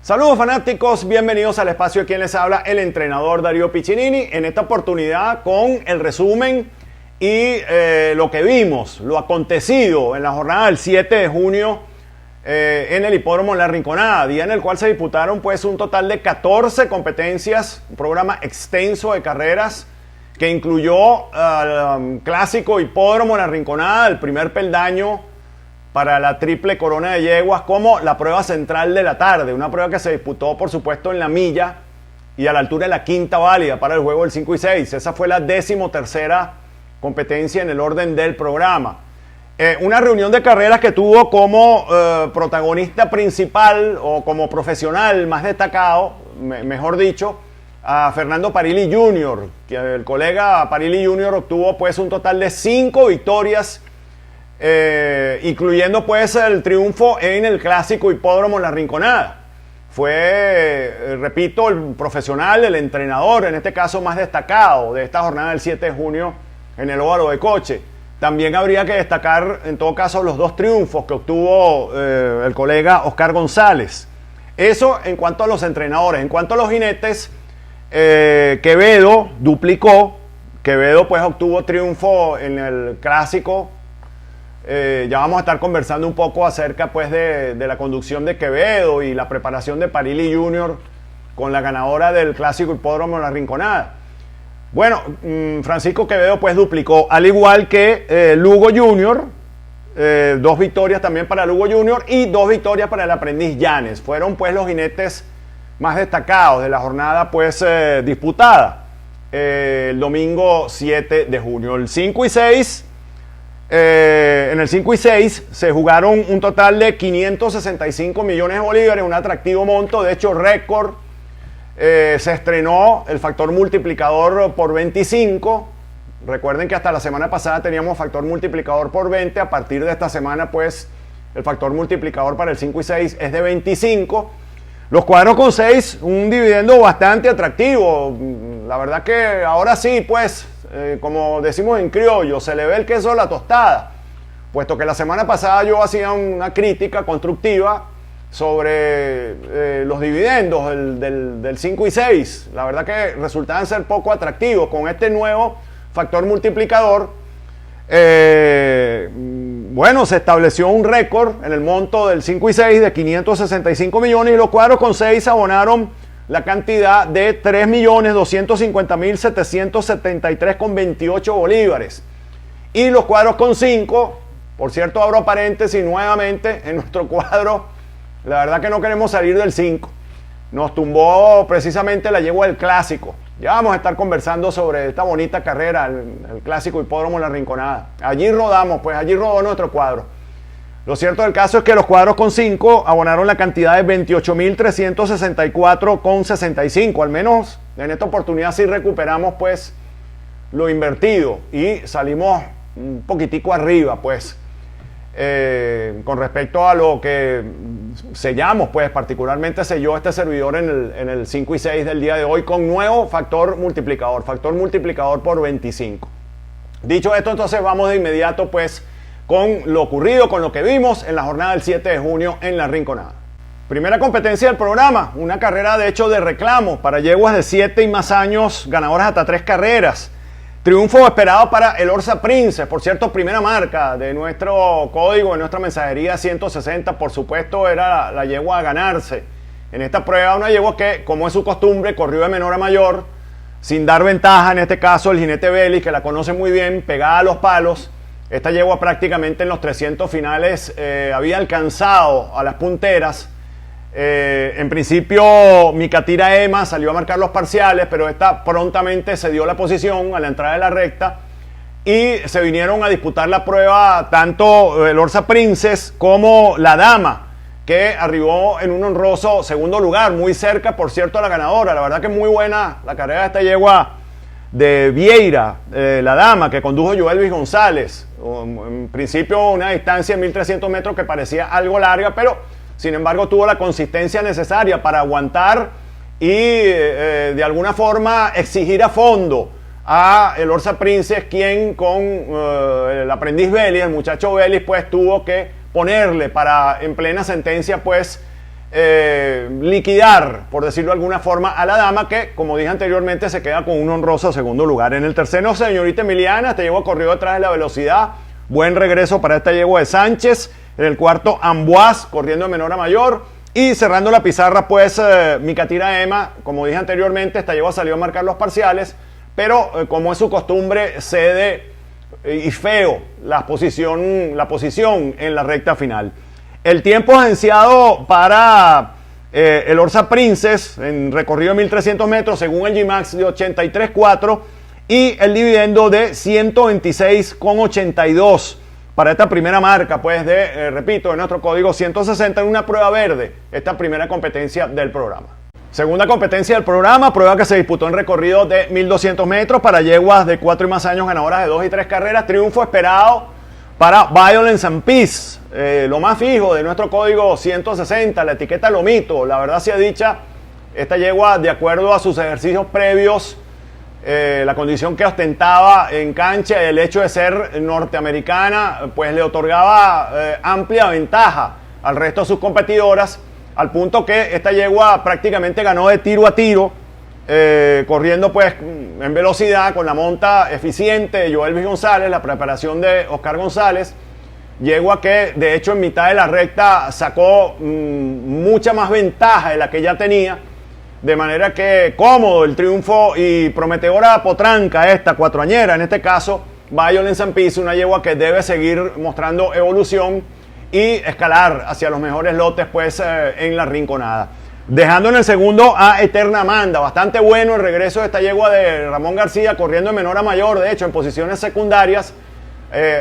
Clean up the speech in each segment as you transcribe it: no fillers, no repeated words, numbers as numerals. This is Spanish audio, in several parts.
Saludos fanáticos, bienvenidos al espacio de quien les habla, el entrenador Darío Piccinini. En esta oportunidad con el resumen y lo que vimos, lo acontecido en la jornada del 7 de junio en el Hipódromo La Rinconada, día en el cual se disputaron pues un total de 14 competencias, un programa extenso de carreras que incluyó al clásico Hipódromo La Rinconada, el primer peldaño para la triple corona de yeguas, como la prueba central de la tarde, una prueba que se disputó por supuesto en la milla y a la altura de la quinta válida para el juego del 5 y 6. Esa fue la 13ª competencia en el orden del programa. Una reunión de carreras que tuvo como protagonista principal o como profesional más destacado, mejor dicho, a Fernando Parilli Jr., que el colega Parilli Jr. obtuvo pues un total de 5 victorias, incluyendo pues el triunfo en el clásico Hipódromo La Rinconada. Fue, repito, el profesional, el entrenador, en este caso más destacado de esta jornada del 7 de junio en el óvalo de Coche. También habría que destacar en todo caso los 2 triunfos que obtuvo el colega Oscar González. Eso en cuanto a los entrenadores. En cuanto a los jinetes, Quevedo duplicó. Quevedo pues obtuvo triunfo en el clásico. Ya vamos a estar conversando un poco acerca pues de la conducción de Quevedo y la preparación de Parilli Jr. con la ganadora del clásico Hipódromo La Rinconada. Bueno, Francisco Quevedo pues duplicó, al igual que Lugo Jr., 2 victorias también para Lugo Jr. y 2 victorias para el aprendiz Llanes. Fueron pues los jinetes más destacados de la jornada pues disputada el domingo 7 de junio. El 5 y 6, en el 5 y 6 se jugaron un total de 565 millones de bolívares, un atractivo monto, de hecho récord. Se estrenó el factor multiplicador por 25. Recuerden que hasta la semana pasada teníamos factor multiplicador por 20. A partir de esta semana pues el factor multiplicador para el 5 y 6 es de 25. Los cuadros con 6, un dividendo bastante atractivo. La verdad que ahora sí pues, como decimos en criollo, se le ve el queso a la tostada, puesto que la semana pasada yo hacía una crítica constructiva sobre los dividendos del 5 y 6. La verdad que resultaban ser poco atractivos. Con este nuevo factor multiplicador, bueno, se estableció un récord en el monto del 5 y 6 de 565 millones y los cuadros con 6 abonaron la cantidad de 3.250.773,28 bolívares. Y los cuadros con 5, por cierto, abro paréntesis nuevamente en nuestro cuadro. La verdad que no queremos salir del 5. Nos tumbó precisamente la yegua del clásico. Ya vamos a estar conversando sobre esta bonita carrera, el clásico Hipódromo La Rinconada. Allí rodamos, pues allí rodó nuestro cuadro. Lo cierto del caso es que los cuadros con 5 abonaron la cantidad de 28.364,65. Al menos en esta oportunidad sí recuperamos pues lo invertido y salimos un poquitico arriba pues. Con respecto a lo que sellamos, pues particularmente selló este servidor en el 5 y 6 del día de hoy con nuevo factor multiplicador por 25. Dicho esto, entonces vamos de inmediato pues con lo ocurrido, con lo que vimos en la jornada del 7 de junio en La Rinconada. Primera competencia del programa, una carrera de hecho de reclamo para yeguas de 7 y más años, ganadoras hasta 3 carreras. Triunfo esperado para el Orsa Prince, por cierto, primera marca de nuestro código, de nuestra mensajería 160, por supuesto, era la yegua a ganarse. En esta prueba, una yegua que, como es su costumbre, corrió de menor a mayor, sin dar ventaja, en este caso el jinete Vélez, que la conoce muy bien, pegada a los palos. Esta yegua prácticamente en los 300 finales había alcanzado a las punteras. En principio Micatira Emma salió a marcar los parciales, pero esta prontamente se dio la posición a la entrada de la recta y se vinieron a disputar la prueba tanto el Orsa Princess como la Dama, que arribó en un honroso segundo lugar, muy cerca por cierto a la ganadora. La verdad que muy buena la carrera de esta yegua de Vieira, la Dama, que condujo Joelvis González. En principio una distancia de 1.300 metros que parecía algo larga, pero sin embargo tuvo la consistencia necesaria para aguantar y de alguna forma exigir a fondo a el Orsa Princess, quien con el aprendiz Vélez, el muchacho Vélez, pues tuvo que ponerle para en plena sentencia pues liquidar, por decirlo de alguna forma, a la dama que, como dije anteriormente, se queda con un honroso segundo lugar. En el tercero, señorita Emiliana, esta yegua corrió detrás de la velocidad. Buen regreso para esta yegua de Sánchez. En el cuarto, Amboise, corriendo de menor a mayor. Y cerrando la pizarra, pues, Micatira Emma, como dije anteriormente, esta yegua salió a marcar los parciales, pero como es su costumbre, cede y feo la posición en la recta final. El tiempo agenciado para el Orsa Princess en recorrido de 1300 metros, según el G-Max, de 83.4 y el dividendo de 126.82 para esta primera marca, pues, repito, de nuestro código 160 en una prueba verde, esta primera competencia del programa. Segunda competencia del programa, prueba que se disputó en recorrido de 1200 metros para yeguas de 4 y más años, ganadoras de 2 y 3 carreras. Triunfo esperado para Violence and Peace, lo más fijo de nuestro código 160, la etiqueta Lomito. La verdad sea dicha, esta yegua, de acuerdo a sus ejercicios previos, la condición que ostentaba en cancha, el hecho de ser norteamericana, pues le otorgaba amplia ventaja al resto de sus competidoras, al punto que esta yegua prácticamente ganó de tiro a tiro, corriendo pues en velocidad con la monta eficiente de Joelvis González, la preparación de Oscar González, yegua que de hecho en mitad de la recta sacó mucha más ventaja de la que ya tenía, de manera que cómodo el triunfo y prometedora potranca esta cuatroañera, en este caso Violence and Peace, una yegua que debe seguir mostrando evolución y escalar hacia los mejores lotes pues en la rinconada. Dejando en el segundo a Eterna Amanda, bastante bueno el regreso de esta yegua de Ramón García, corriendo de menor a mayor, de hecho en posiciones secundarias,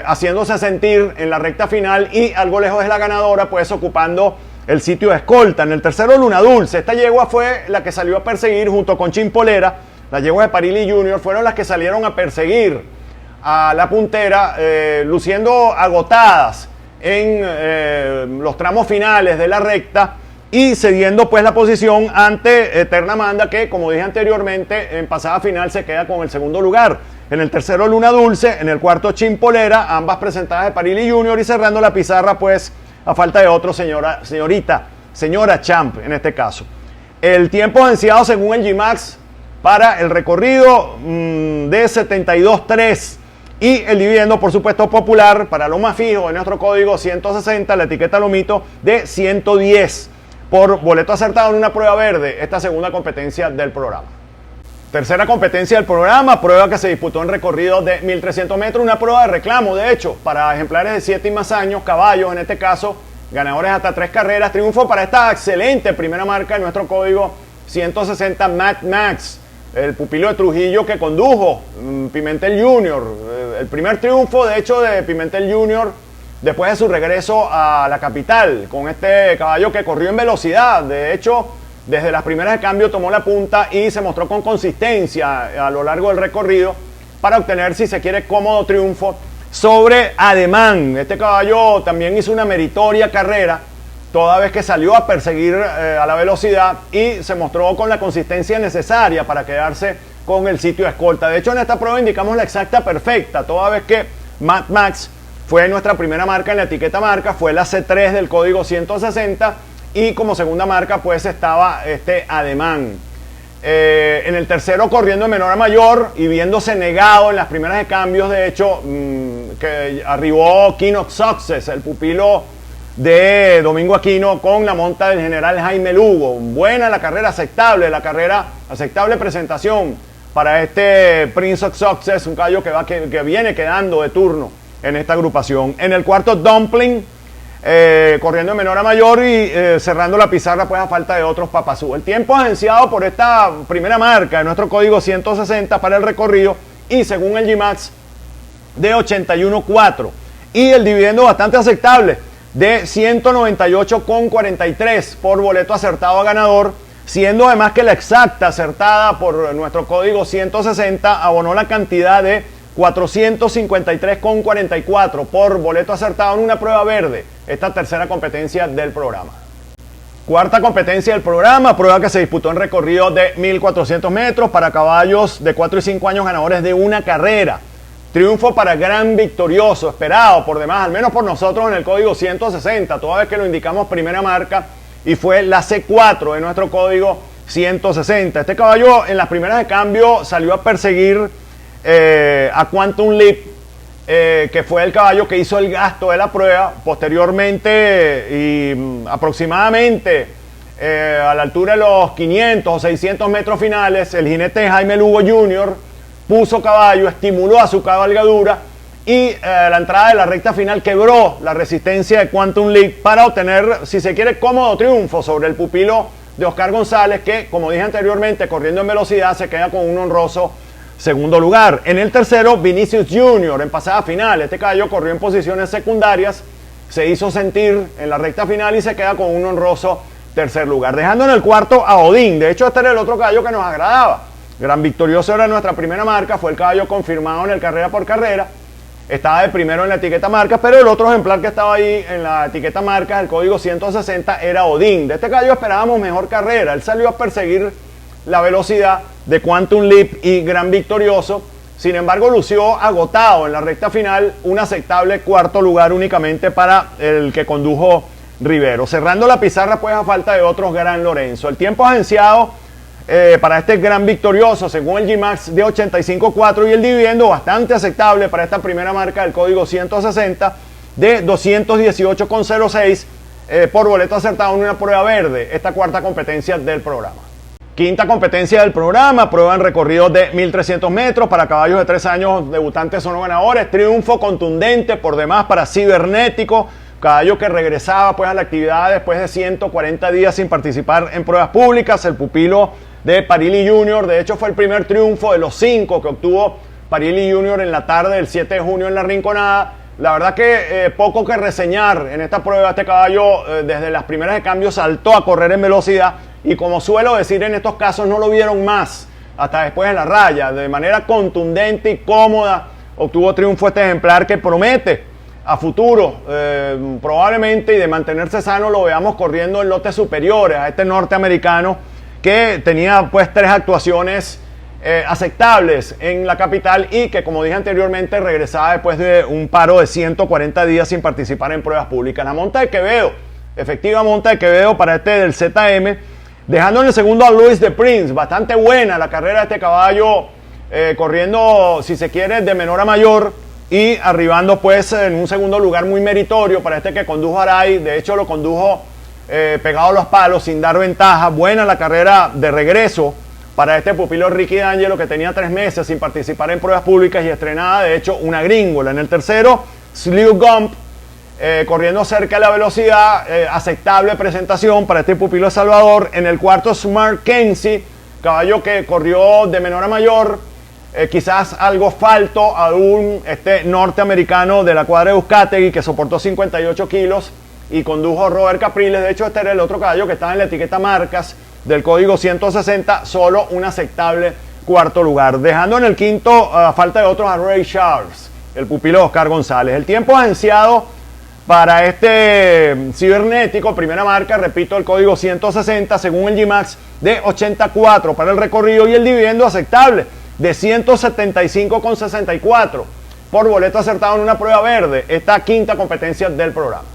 haciéndose sentir en la recta final y algo lejos de la ganadora, pues ocupando el sitio de escolta. En el tercero, Luna Dulce, esta yegua fue la que salió a perseguir junto con Chimpolera, las yeguas de Parilli Jr. fueron las que salieron a perseguir a la puntera, luciendo agotadas en los tramos finales de la recta y cediendo pues la posición ante Eterna Amanda, que como dije anteriormente en pasada final se queda con el segundo lugar. En el tercero, Luna Dulce, en el cuarto, Chimpolera, ambas presentadas de Parilli Jr. y cerrando la pizarra pues a falta de otro, señora Champ en este caso. El tiempo agenciado según el G-Max para el recorrido de 72.3 y el dividendo, por supuesto, popular para lo más fijo de nuestro código 160, la etiqueta Lomito, de 110 por boleto acertado en una prueba verde, esta segunda competencia del programa. Tercera competencia del programa, prueba que se disputó en recorrido de 1300 metros, una prueba de reclamo, de hecho, para ejemplares de 7 y más años, caballos en este caso, ganadores hasta 3 carreras. Triunfo para esta excelente primera marca de nuestro código 160, Mad Max, el pupilo de Trujillo que condujo Pimentel Jr. El primer triunfo, de hecho, de Pimentel Jr. después de su regreso a la capital, con este caballo que corrió en velocidad. De hecho, desde las primeras de cambio tomó la punta y se mostró con consistencia a lo largo del recorrido para obtener, si se quiere, cómodo triunfo sobre Ademán. Este caballo también hizo una meritoria carrera, toda vez que salió a perseguir a la velocidad y se mostró con la consistencia necesaria para quedarse con el sitio de escolta. De hecho, en esta prueba indicamos la exacta perfecta, toda vez que Mad Max fue nuestra primera marca en la etiqueta marca, fue la C3 del código 160 y como segunda marca pues estaba este Ademán. En el tercero, corriendo de menor a mayor y viéndose negado en las primeras de cambios, de hecho, que arribó Kino Success, el pupilo de Domingo Aquino, con la monta del general Jaime Lugo. Buena la carrera, aceptable presentación para este Prince of Success, un caballo que viene quedando de turno en esta agrupación. En el cuarto, Dumpling, corriendo de menor a mayor y cerrando la pizarra pues a falta de otros papazú. El tiempo agenciado por esta primera marca de nuestro código 160 para el recorrido y según el G-Max de 81.4 y el dividendo bastante aceptable de 198.43 por boleto acertado a ganador, siendo además que la exacta acertada por nuestro código 160 abonó la cantidad de 453.44 por boleto acertado en una prueba verde, esta tercera competencia del programa. Cuarta competencia del programa, prueba que se disputó en recorrido de 1400 metros para caballos de 4 y 5 años ganadores de una carrera. Triunfo para Gran Victorioso, esperado por demás, al menos por nosotros en el código 160, toda vez que lo indicamos primera marca y fue la C4 de nuestro código 160. Este caballo en las primeras de cambio salió a perseguir a Quantum Leap, que fue el caballo que hizo el gasto de la prueba. Posteriormente y aproximadamente a la altura de los 500 o 600 metros finales, el jinete Jaime Lugo Jr. puso caballo, estimuló a su cabalgadura y la entrada de la recta final quebró la resistencia de Quantum Leap para obtener, si se quiere, cómodo triunfo sobre el pupilo de Oscar González, que, como dije anteriormente, corriendo en velocidad se queda con un honroso segundo lugar. En el tercero, Vinicius Jr. en pasada final. Este caballo corrió en posiciones secundarias, se hizo sentir en la recta final y se queda con un honroso tercer lugar. Dejando en el cuarto a Odín. De hecho, este era el otro caballo que nos agradaba. Gran Victorioso era nuestra primera marca, fue el caballo confirmado en el carrera por carrera. Estaba de primero en la etiqueta marcas, pero el otro ejemplar que estaba ahí en la etiqueta marcas, el código 160, era Odín. De este caballo esperábamos mejor carrera. Él salió a perseguir la velocidad de Quantum Leap y Gran Victorioso. Sin embargo, lució agotado en la recta final, un aceptable cuarto lugar únicamente para el que condujo Rivero. Cerrando la pizarra, pues a falta de otros, Gran Lorenzo. El tiempo agenciado para este Gran Victorioso, según el G-Max, de 85.4, y el dividendo bastante aceptable para esta primera marca del código 160 de 218.06 por boleto acertado en una prueba verde, esta cuarta competencia del programa. Quinta competencia del programa, prueba en recorrido de 1.300 metros para caballos de 3 años, debutantes son los ganadores. Triunfo contundente por demás para Cibernético, caballo que regresaba pues a la actividad después de 140 días sin participar en pruebas públicas. El pupilo de Parilli Jr., de hecho fue el primer triunfo de los 5 que obtuvo Parilli Jr. en la tarde del 7 de junio en la Rinconada. La verdad que poco que reseñar en esta prueba. Este caballo desde las primeras de cambio saltó a correr en velocidad y, como suelo decir en estos casos, no lo vieron más hasta después de la raya. De manera contundente y cómoda obtuvo triunfo este ejemplar que promete a futuro, probablemente, y de mantenerse sano, lo veamos corriendo en lotes superiores a este norteamericano que tenía pues 3 actuaciones aceptables en la capital y que, como dije anteriormente, regresaba después de un paro de 140 días sin participar en pruebas públicas. La monta de Quevedo, efectiva monta de Quevedo para este del ZM, dejando en el segundo a Luis de Prince. Bastante buena la carrera de este caballo, corriendo, si se quiere, de menor a mayor y arribando pues en un segundo lugar muy meritorio para este que condujo Aray. De hecho lo condujo pegado a los palos sin dar ventaja. Buena la carrera de regreso para este pupilo Ricky D'Angelo, que tenía 3 meses sin participar en pruebas públicas y estrenada de hecho una gringola. En el tercero, Slew Gump, corriendo cerca de la velocidad, aceptable presentación para este pupilo de Salvador. En el cuarto, Smart Kenzie, caballo que corrió de menor a mayor, quizás algo falto a un norteamericano de la cuadra de Uzcategui que soportó 58 kilos y condujo Robert Capriles. De hecho, este era el otro caballo que estaba en la etiqueta marcas del código 160, solo un aceptable cuarto lugar. Dejando en el quinto, a falta de otros, a Ray Charles, el pupilo de Oscar González. El tiempo agenciado para este Cibernético, primera marca, repito, el código 160, según el G-Max, de 84 para el recorrido y el dividendo aceptable de 175.64 por boleto acertado en una prueba verde, esta quinta competencia del programa.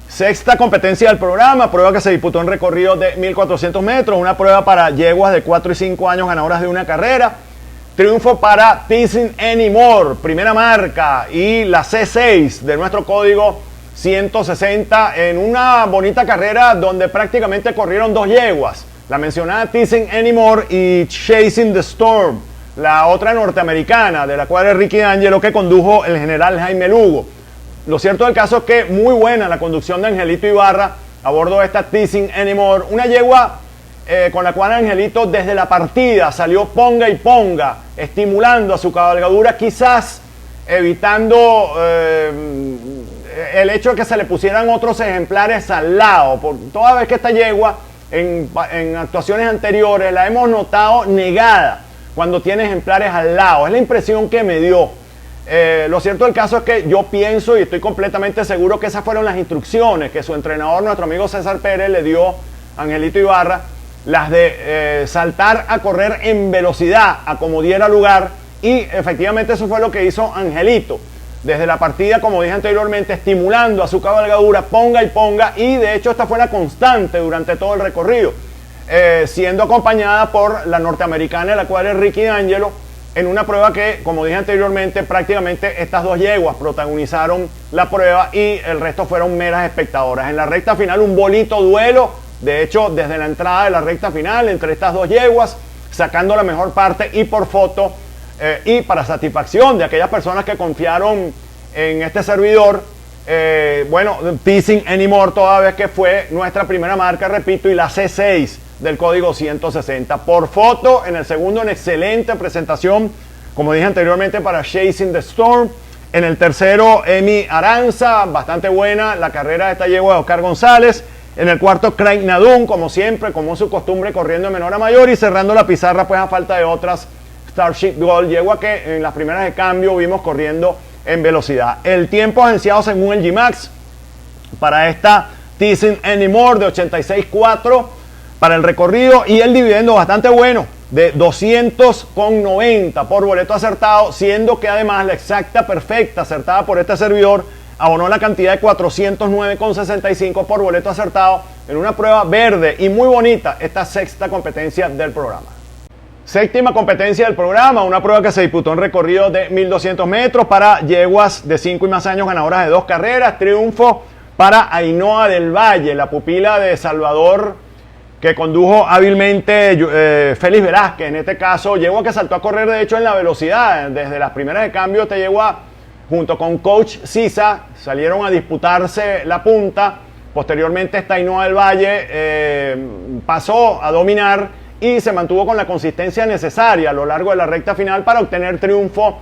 Sexta competencia del programa, prueba que se disputó en recorrido de 1.400 metros, una prueba para yeguas de 4 y 5 años ganadoras de una carrera. Triunfo para Teasing Anymore, primera marca, y la C6 de nuestro código 160 en una bonita carrera donde prácticamente corrieron 2 yeguas. La mencionada Teasing Anymore y Chasing the Storm, la otra norteamericana de la cuadra de Ricky D'Angelo que condujo el general Jaime Lugo. Lo cierto del caso es que muy buena la conducción de Angelito Ibarra a bordo de esta Teasing Anymore, una yegua con la cual Angelito desde la partida salió ponga y ponga, estimulando a su cabalgadura, quizás evitando el hecho de que se le pusieran otros ejemplares al lado. Por toda vez que esta yegua en actuaciones anteriores la hemos notado negada cuando tiene ejemplares al lado, es la impresión que me dio. Lo cierto del caso es que yo pienso y estoy completamente seguro que esas fueron las instrucciones que su entrenador, nuestro amigo César Pérez, le dio a Angelito Ibarra, las de saltar a correr en velocidad a como diera lugar, y efectivamente eso fue lo que hizo Angelito. desde la partida, como dije anteriormente, estimulando a su cabalgadura, ponga y ponga, y de hecho esta fue la constante durante todo el recorrido, siendo acompañada por la norteamericana, la cual es Ricky D'Angelo, en una prueba que, como dije anteriormente, prácticamente estas dos yeguas protagonizaron la prueba y el resto fueron meras espectadoras. En la recta final un bonito duelo, de hecho desde la entrada de la recta final entre estas dos yeguas, sacando la mejor parte y por foto y para satisfacción de aquellas personas que confiaron en este servidor, bueno, Teasing Anymore toda vez que fue nuestra primera marca, repito, y la C6 del código 160. Por foto, en el segundo, una excelente presentación, como dije anteriormente, para Chasing the Storm. En el tercero, Emi Aranza, bastante buena la carrera de esta yegua de Oscar González. En el cuarto, Craig Nadun, como siempre, como es su costumbre, corriendo de menor a mayor. Y cerrando la pizarra, pues a falta de otras, Starship Gold, yegua que en las primeras de cambio vimos corriendo en velocidad. El tiempo agenciado según el G-Max para esta Teasing Anymore de 86.4 para el recorrido, y el dividendo bastante bueno de 200,90 por boleto acertado, siendo que además la exacta perfecta acertada por este servidor abonó la cantidad de 409,65 por boleto acertado en una prueba verde y muy bonita, esta sexta competencia del programa. Séptima competencia del programa, una prueba que se disputó en recorrido de 1200 metros para yeguas de 5 y más años, ganadoras de 2 carreras. Triunfo para Ainhoa del Valle, la pupila de Salvador, que condujo hábilmente Félix Velázquez. En este caso, yegua que saltó a correr de hecho en la velocidad. Desde las primeras de cambio, esta yegua junto con Coach Sisa salieron a disputarse la punta. Posteriormente, esta Ainhoa del Valle pasó a dominar y se mantuvo con la consistencia necesaria a lo largo de la recta final para obtener triunfo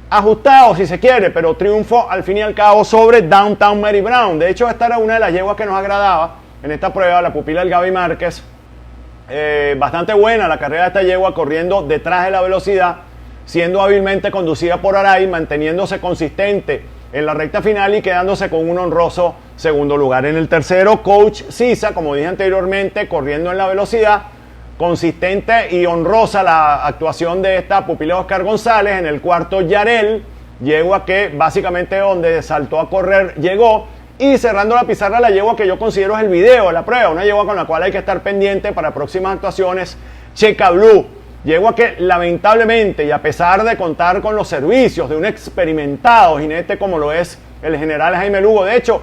ajustado, si se quiere, pero triunfo al fin y al cabo sobre Downtown Mary Brown. De hecho, esta era una de las yeguas que nos agradaba en esta prueba, la pupila del Gaby Márquez. Bastante buena la carrera de esta yegua, corriendo detrás de la velocidad, siendo hábilmente conducida por Aray, manteniéndose consistente en la recta final y quedándose con un honroso segundo lugar. En el tercero, Coach Sisa, como dije anteriormente, corriendo en la velocidad, consistente y honrosa la actuación de esta pupila de Oscar González. En el cuarto, Yarel, yegua que básicamente donde saltó a correr llegó. Y cerrando la pizarra, la yegua que yo considero es el video de la prueba, una yegua con la cual hay que estar pendiente para próximas actuaciones, Checa Blue, yegua que lamentablemente, y a pesar de contar con los servicios de un experimentado jinete como lo es el general Jaime Lugo, de hecho,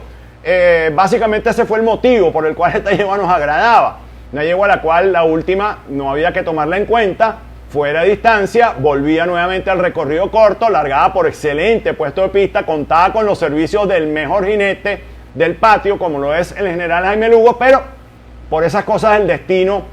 básicamente ese fue el motivo por el cual esta yegua nos agradaba. Una yegua a la cual la última no había que tomarla en cuenta, fuera de distancia, volvía nuevamente al recorrido corto, largada por excelente puesto de pista, contaba con los servicios del mejor jinete del patio, como lo es el general Jaime Lugo, pero por esas cosas del destino,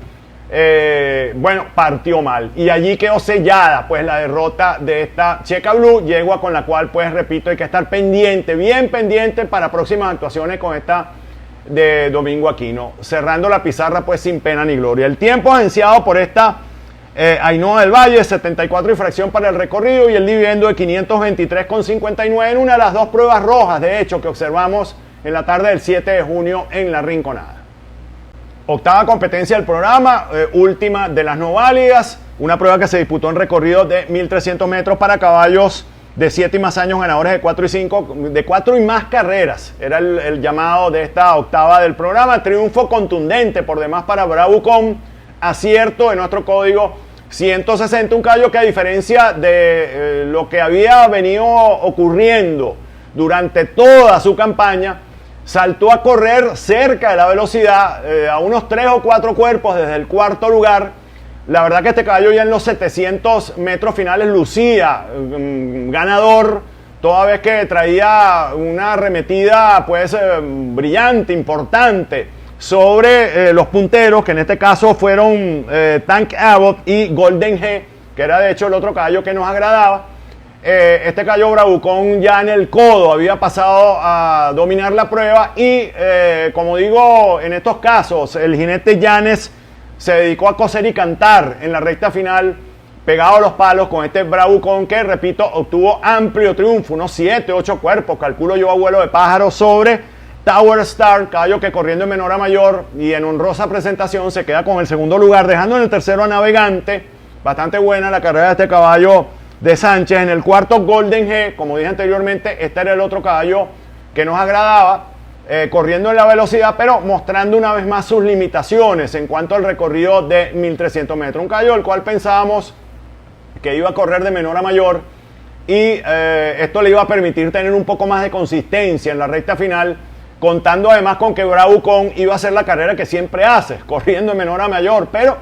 bueno, partió mal. Y allí quedó sellada, pues, la derrota de esta Checa Blue, yegua con la cual, pues, repito, hay que estar pendiente, bien pendiente para próximas actuaciones con esta de Domingo Aquino. Cerrando la pizarra, pues, sin pena ni gloria. El tiempo agenciado por esta Ainhoa del Valle, 74 y fracción para el recorrido, y el dividendo de 523,59 en una de las dos pruebas rojas, de hecho, que observamos en la tarde del 7 de junio en La Rinconada. Octava competencia del programa, última de las no válidas, una prueba que se disputó en recorrido de 1300 metros para caballos de 7 y más años, ganadores de 4 y 5, de 4 y más carreras, era el llamado de esta octava del programa. Triunfo contundente por demás para Bravucon, acierto de nuestro código 160, un caballo que, a diferencia de lo que había venido ocurriendo durante toda su campaña, saltó a correr cerca de la velocidad, a unos 3 o 4 cuerpos desde el cuarto lugar. La verdad que este caballo ya en los 700 metros finales lucía ganador, toda vez que traía una arremetida, pues, brillante, importante, sobre los punteros, que en este caso fueron Tank Abbott y Golden G, que era de hecho el otro caballo que nos agradaba. Este caballo Bravucon ya en el codo había pasado a dominar la prueba y, como digo, en estos casos el jinete Llanes se dedicó a coser y cantar en la recta final, pegado a los palos con este Bravucon que, repito, obtuvo amplio triunfo, unos 7, 8 cuerpos, calculo yo, a vuelo de pájaro sobre Tower Star, caballo que, corriendo en menor a mayor y en honrosa presentación, se queda con el segundo lugar, dejando en el tercero a Navegante. Bastante buena la carrera de este caballo de Sánchez. En el cuarto, Golden G, como dije anteriormente, este era el otro caballo que nos agradaba, corriendo en la velocidad, pero mostrando una vez más sus limitaciones en cuanto al recorrido de 1300 metros. Un caballo del cual pensábamos que iba a correr de menor a mayor y esto le iba a permitir tener un poco más de consistencia en la recta final, contando además con que Bravucón iba a hacer la carrera que siempre hace, corriendo de menor a mayor, pero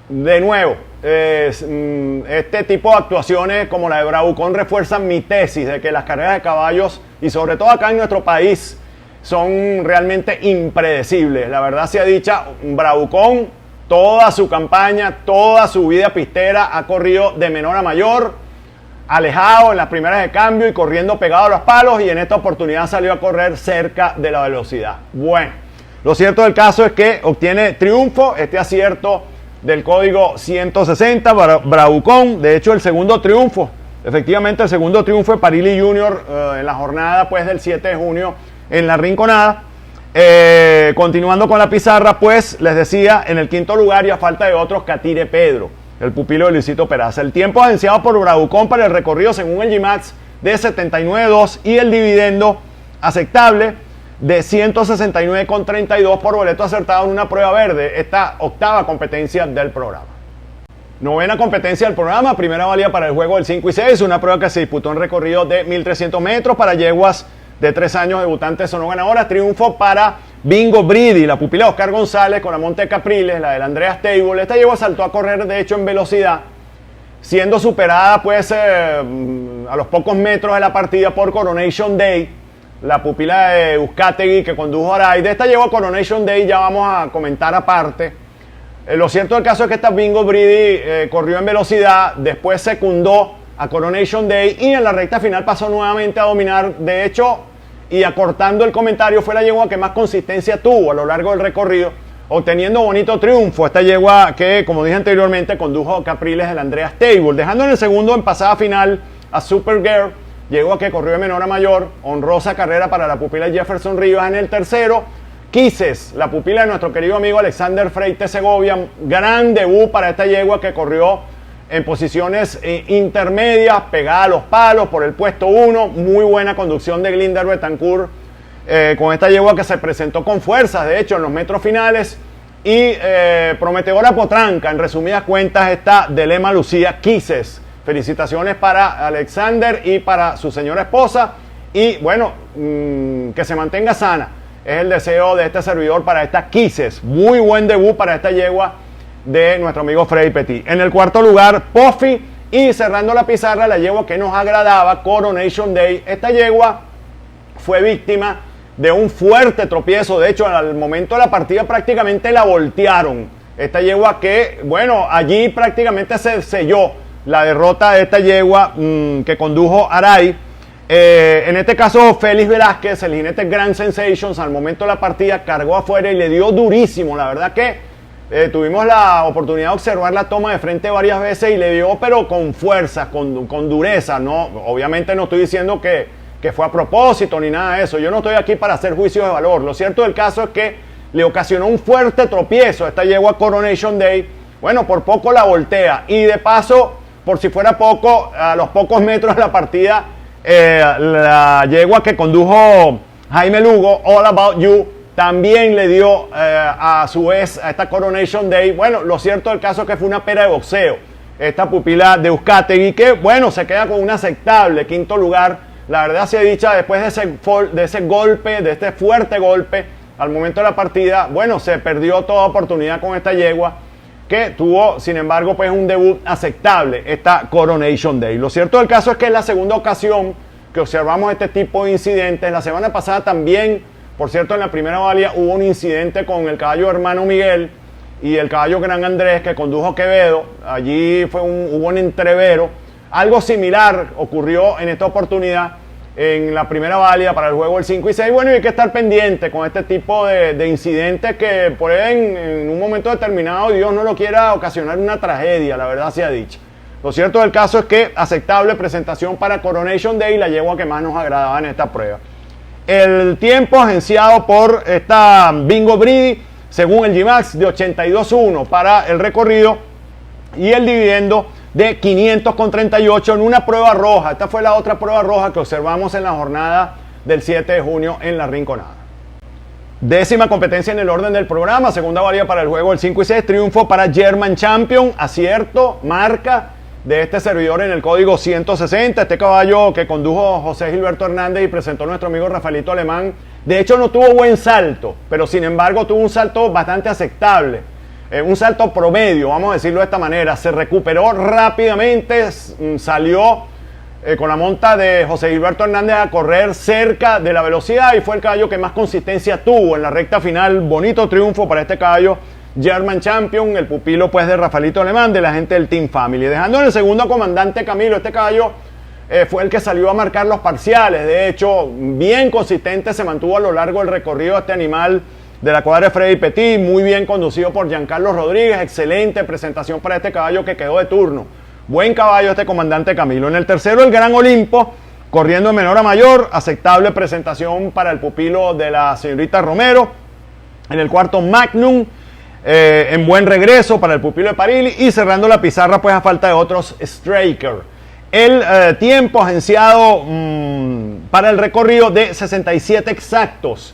de nuevo, este tipo de actuaciones como la de Bravucón refuerzan mi tesis de que las carreras de caballos, y sobre todo acá en nuestro país, son realmente impredecibles. La verdad sea dicha, Bravucón, toda su campaña, toda su vida pistera ha corrido de menor a mayor, alejado en las primeras de cambio y corriendo pegado a los palos, y en esta oportunidad salió a correr cerca de la velocidad. Bueno, lo cierto del caso es que obtiene triunfo, este acierto del código 160, Bravucón, de hecho el segundo triunfo, efectivamente el segundo triunfo de Parilli Jr. En la jornada pues del 7 de junio en la Rinconada. Continuando con la pizarra, pues les decía, en el quinto lugar y a falta de otros, Catire Pedro, el pupilo de Luisito Peraza. El tiempo agenciado por Bravucón para el recorrido según el GMAX de 79.2 y el dividendo aceptable de 169,32 por boleto acertado en una prueba verde, esta octava competencia del programa. Novena competencia del programa, primera válida para el juego del 5 y 6, una prueba que se disputó en recorrido de 1300 metros para yeguas de 3 años, debutantes o no ganadoras. Triunfo para Bingo Bridi, la pupila de Oscar González con la Monte Capriles, la del Andrea Stable. Esta yegua saltó a correr de hecho en velocidad, siendo superada pues a los pocos metros de la partida por Coronation Day, la pupila de Uzcategui que condujo Aray. De esta yegua Coronation Day ya vamos a comentar aparte. Lo cierto del caso es que esta Bingo Bridi corrió en velocidad, después secundó a Coronation Day y en la recta final pasó nuevamente a dominar. De hecho, y acortando el comentario, fue la yegua que más consistencia tuvo a lo largo del recorrido, obteniendo bonito triunfo. Esta yegua que, como dije anteriormente, condujo Capriles del Andrea Stable, dejando en el segundo en pasada final a Supergirl, yegua que corrió de menor a mayor. Honrosa carrera para la pupila de Jefferson Rivas. En el tercero, Quises, la pupila de nuestro querido amigo Alexander Freite Segovia. Gran debut para esta yegua que corrió en posiciones intermedias, pegada a los palos por el puesto 1. Muy buena conducción de Glinder Betancourt con esta yegua que se presentó con fuerzas, de hecho, en los metros finales. Y prometedora potranca, en resumidas cuentas, esta de Lema Lucía Quises. Felicitaciones para Alexander y para su señora esposa. Y bueno, que se mantenga sana. Es el deseo de este servidor para esta Quises. Muy buen debut para esta yegua de nuestro amigo Freddy Petit. En el cuarto lugar, Puffy, y cerrando la pizarra, la yegua que nos agradaba, Coronation Day. Esta yegua fue víctima de un fuerte tropiezo. De hecho, al momento de la partida prácticamente la voltearon. Esta yegua que, bueno, allí prácticamente se selló la derrota de esta yegua que condujo Aray. En este caso, Félix Velázquez, el jinete Grand Sensations, al momento de la partida cargó afuera y le dio durísimo. La verdad que tuvimos la oportunidad de observar la toma de frente varias veces y le dio, pero con fuerza, con dureza. No, obviamente no estoy diciendo que fue a propósito ni nada de eso. Yo no estoy aquí para hacer juicios de valor. Lo cierto del caso es que le ocasionó un fuerte tropiezo a esta yegua Coronation Day. Bueno, por poco la voltea. Y de paso, por si fuera poco, a los pocos metros de la partida, la yegua que condujo Jaime Lugo, All About You, también le dio a su vez a esta Coronation Day. Bueno, lo cierto del caso es que fue una pera de boxeo. Esta pupila de Uzcategui que, bueno, se queda con un aceptable quinto lugar. La verdad sea dicha, después de ese golpe, de este fuerte golpe, al momento de la partida, bueno, se perdió toda oportunidad con esta yegua que tuvo, sin embargo, pues un debut aceptable, esta Coronation Day. Lo cierto del caso es que es la segunda ocasión que observamos este tipo de incidentes. La semana pasada también, por cierto, en la primera válida hubo un incidente con el caballo Hermano Miguel y el caballo Gran Andrés que condujo Quevedo. Allí hubo un entrevero. Algo similar ocurrió en esta oportunidad en la primera válida para el juego del 5 y 6. Bueno, y hay que estar pendiente con este tipo de incidentes que pueden en un momento determinado, Dios no lo quiera, ocasionar una tragedia, la verdad sea dicha. Lo cierto del caso es que aceptable presentación para Coronation Day, la yegua que más nos agradaba en esta prueba. El tiempo agenciado por esta Bingo Bridi, según el GMAX, de 82.1 para el recorrido y el dividendo de 500,38 en una prueba roja. Esta fue la otra prueba roja que observamos en la jornada del 7 de junio en la Rinconada. Décima competencia en el orden del programa, segunda válida para el juego del 5 y 6, triunfo para German Champion, acierto, marca de este servidor en el código 160, este caballo que condujo José Gilberto Hernández y presentó nuestro amigo Rafaelito Alemán. De hecho no tuvo buen salto, pero sin embargo tuvo un salto bastante aceptable, un salto promedio, vamos a decirlo de esta manera. Se recuperó rápidamente, salió con la monta de José Gilberto Hernández a correr cerca de la velocidad y fue el caballo que más consistencia tuvo en la recta final. Bonito triunfo para este caballo German Champion, el pupilo pues de Rafaelito Alemán, de la gente del Team Family. Dejando en el segundo a Comandante Camilo, este caballo fue el que salió a marcar los parciales. De hecho, bien consistente se mantuvo a lo largo del recorrido este animal de la cuadra de Freddy Petit, muy bien conducido por Giancarlo Rodríguez. Excelente presentación para este caballo que quedó de turno. Buen caballo este Comandante Camilo. En el tercero, el Gran Olimpo, corriendo de menor a mayor. Aceptable presentación para el pupilo de la señorita Romero. En el cuarto, Magnum, en buen regreso para el pupilo de Parili. Y cerrando la pizarra, pues a falta de otros, Straker. El tiempo agenciado para el recorrido de 67 exactos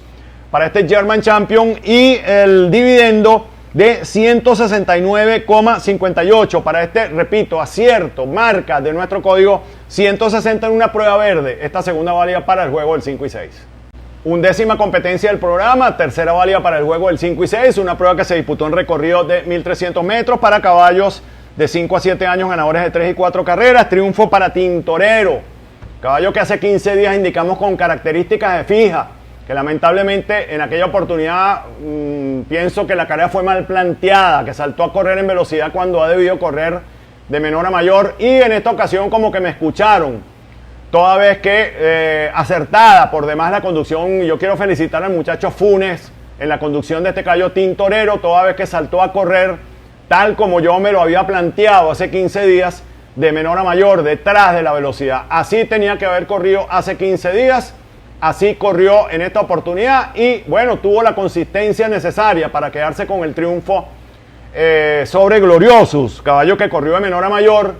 para este German Champion. Y el dividendo de 169,58 para este, repito, acierto, marca de nuestro código 160 en una prueba verde. Esta segunda válida para el juego del 5 y 6. Undécima competencia del programa, tercera válida para el juego del 5 y 6, una prueba que se disputó en recorrido de 1300 metros para caballos de 5 a 7 años, ganadores de 3 y 4 carreras. Triunfo para Tintorero, caballo que hace 15 días indicamos con características de fija, que lamentablemente en aquella oportunidad pienso que la carrera fue mal planteada, que saltó a correr en velocidad cuando ha debido correr de menor a mayor, y en esta ocasión como que me escucharon, toda vez que acertada por demás la conducción. Yo quiero felicitar al muchacho Funes en la conducción de este caballo Tintorero, toda vez que saltó a correr tal como yo me lo había planteado hace 15 días, de menor a mayor, detrás de la velocidad. Así tenía que haber corrido hace 15 días. Así corrió en esta oportunidad y bueno, tuvo la consistencia necesaria para quedarse con el triunfo sobre Gloriosus, caballo que corrió de menor a mayor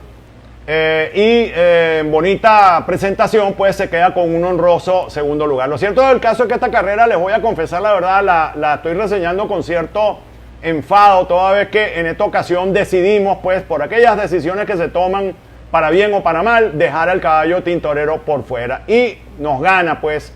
en bonita presentación, pues se queda con un honroso segundo lugar. Lo cierto del caso es que esta carrera, les voy a confesar la verdad, la estoy reseñando con cierto enfado, toda vez que en esta ocasión decidimos, pues por aquellas decisiones que se toman para bien o para mal, dejar al caballo Tintorero por fuera. Y nos gana, pues,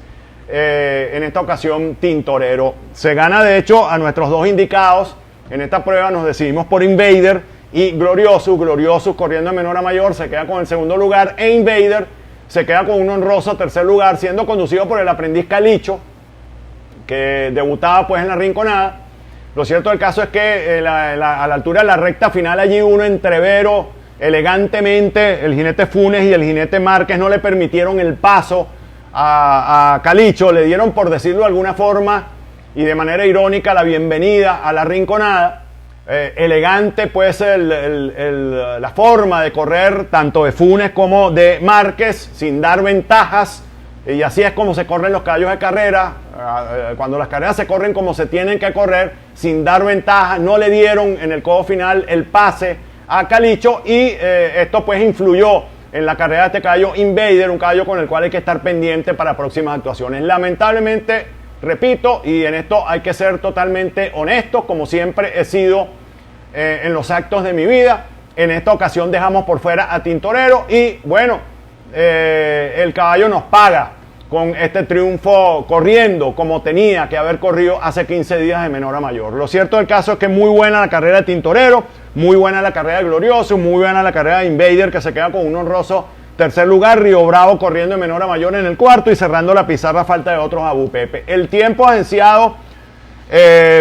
en esta ocasión Tintorero. Se gana, de hecho, a nuestros dos indicados. En esta prueba nos decidimos por Invader y Gloriosus. Gloriosus, corriendo de menor a mayor, se queda con el segundo lugar. E Invader se queda con un honroso tercer lugar, siendo conducido por el aprendiz Calicho, que debutaba, pues, en la Rinconada. Lo cierto del caso es que a la altura de la recta final, allí uno entrevero elegantemente, el jinete Funes y el jinete Márquez no le permitieron el paso a Calicho, le dieron, por decirlo de alguna forma y de manera irónica, la bienvenida a la Rinconada. Elegante pues la forma de correr tanto de Funes como de Márquez, sin dar ventajas, y así es como se corren los caballos de carrera, cuando las carreras se corren como se tienen que correr, sin dar ventajas. No le dieron en el codo final el pase a Calicho y esto pues influyó en la carrera de este caballo Invader, un caballo con el cual hay que estar pendiente para próximas actuaciones. Lamentablemente, repito, y en esto hay que ser totalmente honestos, como siempre he sido en los actos de mi vida, en esta ocasión dejamos por fuera a Tintorero y bueno, el caballo nos paga con este triunfo corriendo como tenía que haber corrido hace 15 días de menor a mayor. Lo cierto del caso es que muy buena la carrera de Tintorero, muy buena la carrera de Glorioso, muy buena la carrera de Invader, que se queda con un honroso tercer lugar. Río Bravo corriendo de menor a mayor en el cuarto y cerrando la pizarra a falta de otros Abu Pepe. El tiempo agenciado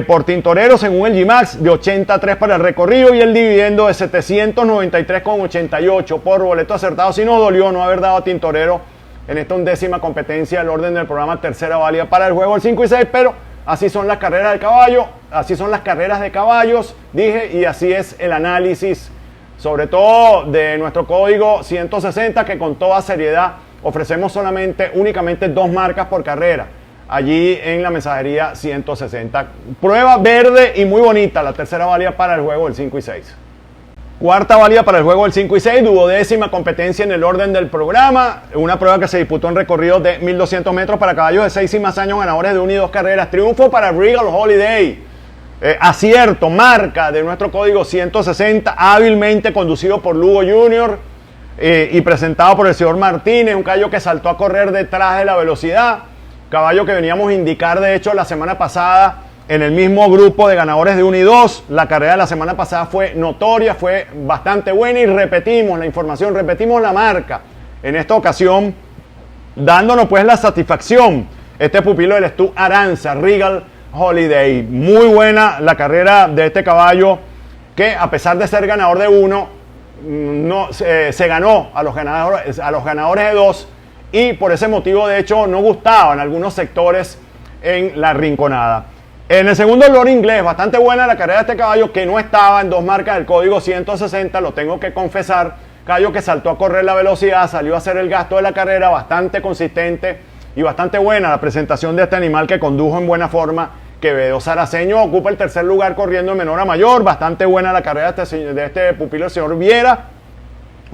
por Tintorero según el G-Max de 83 para el recorrido y el dividendo de 793,88 por boleto acertado. Si nos dolió no haber dado a Tintorero en esta undécima competencia del orden del programa, tercera válida para el juego del 5 y 6, pero así son las carreras del caballo, así son las carreras de caballos, dije, y así es el análisis, sobre todo de nuestro código 160, que con toda seriedad ofrecemos únicamente 2 marcas por carrera, allí en la mensajería 160. Prueba verde y muy bonita, la tercera válida para el juego del 5 y 6. Cuarta válida para el juego del 5 y 6, duodécima competencia en el orden del programa. Una prueba que se disputó en recorrido de 1200 metros para caballos de 6 y más años, ganadores de 1 y 2 carreras. Triunfo para Regal Holiday. Acierto, marca de nuestro código 160, hábilmente conducido por Lugo Jr. Y presentado por el señor Martínez. Un caballo que saltó a correr detrás de la velocidad. Caballo que veníamos a indicar, de hecho, la semana pasada en el mismo grupo de ganadores de 1 y 2. La carrera de la semana pasada fue notoria, fue bastante buena y repetimos la información, repetimos la marca. En esta ocasión, dándonos pues la satisfacción, este pupilo del Stu Aranza, Regal Holiday. Muy buena la carrera de este caballo que, a pesar de ser ganador de 1, no, se ganó a los ganadores de 2 y por ese motivo, de hecho, no gustaba en algunos sectores en la rinconada. En el segundo, el Lord Inglés, bastante buena la carrera de este caballo que no estaba en 2 marcas del código 160, lo tengo que confesar. Caballo que saltó a correr la velocidad, salió a hacer el gasto de la carrera, bastante consistente y bastante buena la presentación de este animal que condujo en buena forma. Quevedo Saraceño ocupa el tercer lugar corriendo en menor a mayor, bastante buena la carrera de este pupilo, el señor Viera.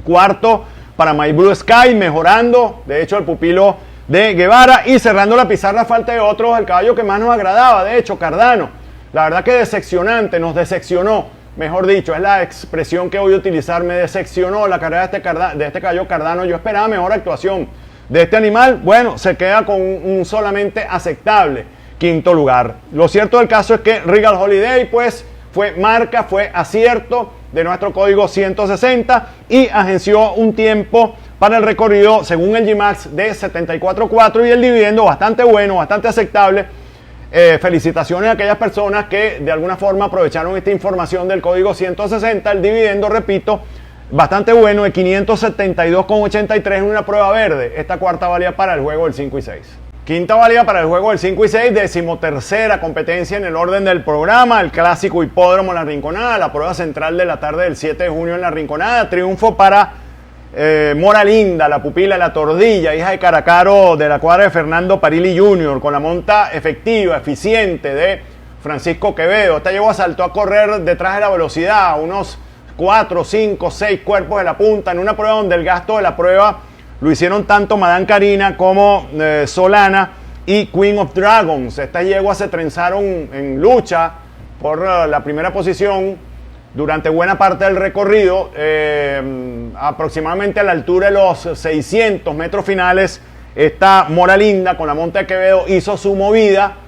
Cuarto para My Blue Sky, mejorando, de hecho, el pupilo de Guevara. Y cerrando la pizarra, falta de otros, el caballo que más nos agradaba, de hecho, Cardano. La verdad que decepcionante, nos decepcionó, mejor dicho, es la expresión que voy a utilizar, me decepcionó la carrera de este caballo Cardano. Yo esperaba mejor actuación de este animal. Bueno, se queda con un solamente aceptable quinto lugar. Lo cierto del caso es que Regal Holiday pues fue marca, fue acierto de nuestro código 160 y agenció un tiempo para el recorrido según el GMAX de 74.4 y el dividendo bastante bueno, bastante aceptable. Felicitaciones a aquellas personas que de alguna forma aprovecharon esta información del código 160. El dividendo, repito, bastante bueno, de 572,83 en una prueba verde. Esta cuarta válida para el juego del 5 y 6. Quinta válida para el juego del 5 y 6, decimotercera competencia en el orden del programa, el clásico hipódromo La Rinconada, la prueba central de la tarde del 7 de junio en La Rinconada. Triunfo para Mora Linda, la pupila de la Tordilla, hija de Caracaro de la cuadra de Fernando Parilli Jr., con la monta efectiva, eficiente de Francisco Quevedo. Esta llegó a saltó a correr detrás de la velocidad, unos 4, 5, 6 cuerpos de la punta, en una prueba donde el gasto de la prueba lo hicieron tanto Madame Karina como Solana y Queen of Dragons. Estas yeguas se trenzaron en lucha por la primera posición durante buena parte del recorrido, aproximadamente a la altura de los 600 metros finales. Esta Mora Linda con la monta de Quevedo hizo su movida,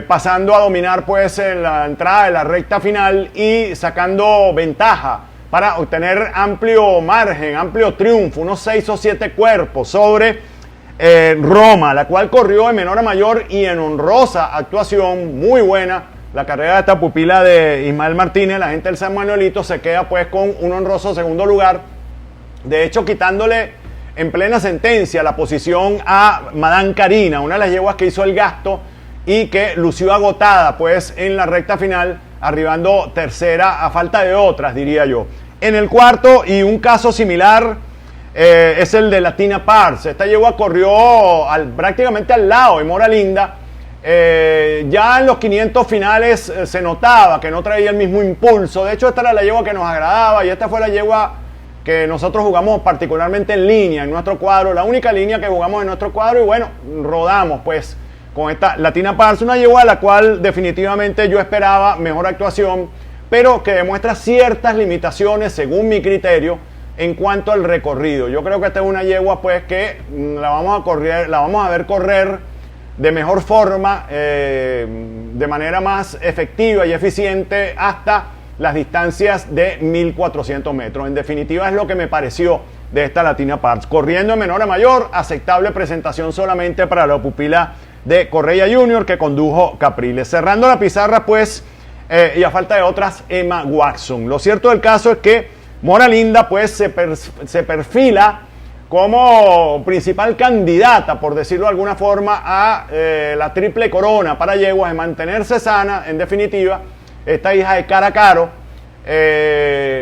pasando a dominar pues en la entrada de la recta final y sacando ventaja para obtener amplio margen, amplio triunfo, unos 6 o 7 cuerpos sobre Roma, la cual corrió de menor a mayor y en honrosa actuación, muy buena. La carrera de esta pupila de Ismael Martínez, la gente del San Manuelito, se queda pues con un honroso segundo lugar. De hecho, quitándole en plena sentencia la posición a Madame Karina, una de las yeguas que hizo el gasto y que lució agotada pues en la recta final, arribando tercera a falta de otras, diría yo. En el cuarto, y un caso similar, es el de Latina Pars. Esta yegua corrió prácticamente al lado de Mora Linda. Ya en los 500 finales se notaba que no traía el mismo impulso. De hecho, esta era la yegua que nos agradaba y esta fue la yegua que nosotros jugamos particularmente en línea, en nuestro cuadro, la única línea que jugamos en nuestro cuadro, y bueno, rodamos pues con esta Latina Pars, una yegua a la cual definitivamente yo esperaba mejor actuación, pero que demuestra ciertas limitaciones según mi criterio en cuanto al recorrido. Yo creo que esta es una yegua pues que la vamos a ver correr de mejor forma, de manera más efectiva y eficiente hasta las distancias de 1400 metros. En definitiva es lo que me pareció de esta Latina Pars. Corriendo de menor a mayor, aceptable presentación solamente para la pupila de Correia Jr. que condujo Capriles. Cerrando la pizarra pues, y a falta de otras, Emma Watson. Lo cierto del caso es que Mora Linda pues se perfila como principal candidata, por decirlo de alguna forma, a la triple corona para yeguas, de mantenerse sana, en definitiva. Esta hija de Caracaro,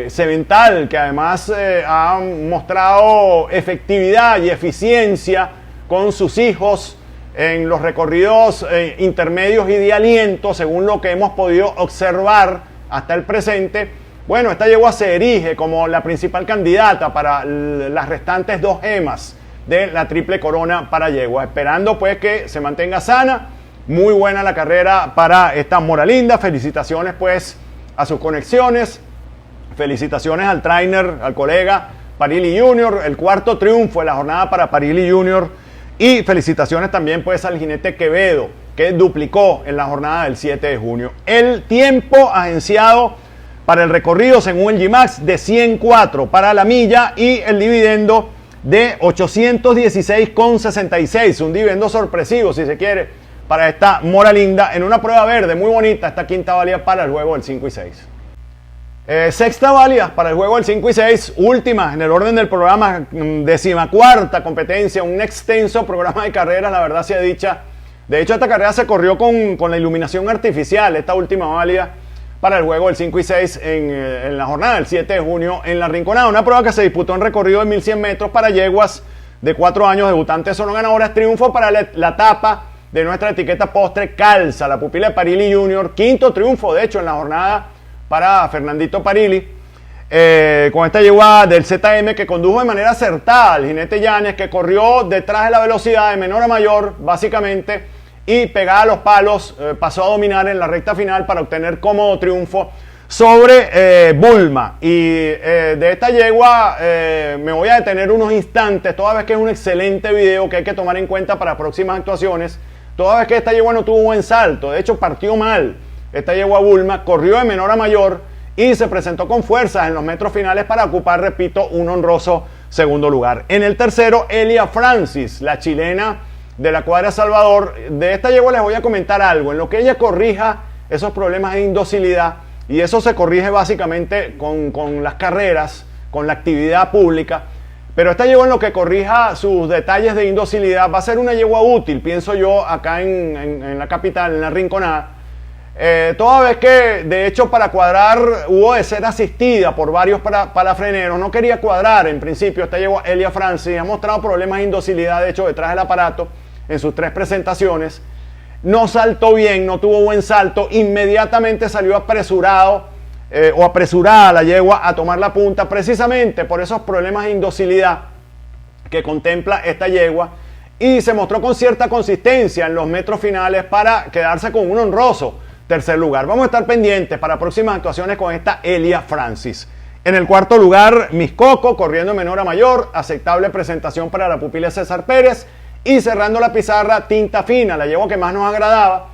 Semental, que además ha mostrado efectividad y eficiencia con sus hijos en los recorridos intermedios y de aliento, según lo que hemos podido observar hasta el presente. Bueno, esta yegua se erige como la principal candidata para las restantes 2 gemas de la triple corona para yegua, esperando pues que se mantenga sana. Muy buena la carrera para esta Mora Linda. Felicitaciones pues a sus conexiones, felicitaciones al trainer, al colega Parilli Jr., el 4º triunfo de la jornada para Parilli Jr., y felicitaciones también pues al jinete Quevedo, que duplicó en la jornada del 7 de junio. El tiempo agenciado para el recorrido según el GMAX de 104 para la milla y el dividendo de 816,66, un dividendo sorpresivo si se quiere para esta Mora Linda en una prueba verde muy bonita, esta quinta válida para el juego del 5 y 6. Sexta válida para el juego del 5 y 6, última en el orden del programa, 14ª competencia, un extenso programa de carreras, la verdad sea dicha. De hecho, esta carrera se corrió con la iluminación artificial, esta última válida para el juego del 5 y 6 en la jornada del 7 de junio en La Rinconada. Una prueba que se disputó en recorrido de 1100 metros para yeguas de 4 años, debutantes son ganadoras. Triunfo para la etapa de nuestra etiqueta postre Calza, la pupila de Parilli Jr., 5º triunfo de hecho en la jornada para Fernandito Parilli, con esta yegua del ZM que condujo de manera acertada al jinete Llanes, que corrió detrás de la velocidad de menor a mayor básicamente, y pegada a los palos pasó a dominar en la recta final para obtener cómodo triunfo sobre Bulma. Y de esta yegua me voy a detener unos instantes, toda vez que es un excelente video que hay que tomar en cuenta para próximas actuaciones, toda vez que esta yegua no tuvo buen salto, de hecho partió mal. Esta yegua Bulma corrió de menor a mayor y se presentó con fuerzas en los metros finales para ocupar, repito, un honroso segundo lugar. En el tercero, Elia Francis, la chilena de la cuadra Salvador. De esta yegua les voy a comentar algo. En lo que ella corrija esos problemas de indocilidad, y eso se corrige básicamente con las carreras, con la actividad pública, pero esta yegua en lo que corrija sus detalles de indocilidad va a ser una yegua útil, pienso yo, acá en la capital, en La Rinconada. Toda vez que, de hecho, para cuadrar hubo de ser asistida por varios palafreneros, no quería cuadrar en principio. Esta yegua Elia Francis ha mostrado problemas de indocilidad, de hecho, detrás del aparato en sus 3 presentaciones. No saltó bien, no tuvo buen salto, inmediatamente salió apresurada la yegua a tomar la punta, precisamente por esos problemas de indocilidad que contempla esta yegua, y se mostró con cierta consistencia en los metros finales para quedarse con un honroso tercer lugar. Vamos a estar pendientes para próximas actuaciones con esta Elia Francis. En el 4º lugar, Miss Coco, corriendo de menor a mayor, aceptable presentación para la pupila César Pérez. Y cerrando la pizarra, Tinta Fina, la yegua que más nos agradaba,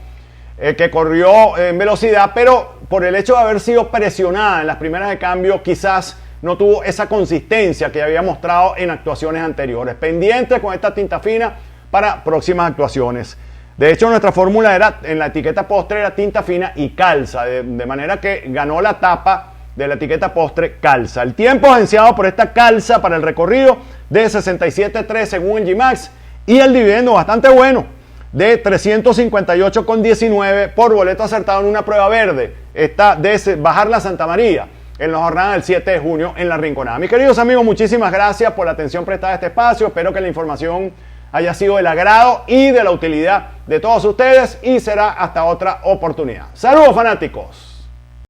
que corrió en velocidad, pero por el hecho de haber sido presionada en las primeras de cambio, quizás no tuvo esa consistencia que había mostrado en actuaciones anteriores. Pendientes con esta Tinta Fina para próximas actuaciones. De hecho, nuestra fórmula era, en la etiqueta postre, era Tinta Fina y Calza, de manera que ganó la etapa de la etiqueta postre Calza. El tiempo agenciado por esta Calza para el recorrido de 67.3 según el GMAX, y el dividendo bastante bueno de 358,19 por boleto acertado en una prueba verde, esta de Bajar la Santa María, en la jornada del 7 de junio en La Rinconada. Mis queridos amigos, muchísimas gracias por la atención prestada a este espacio. Espero que la información haya sido del agrado y de la utilidad de todos ustedes, y será hasta otra oportunidad. ¡Saludos, fanáticos!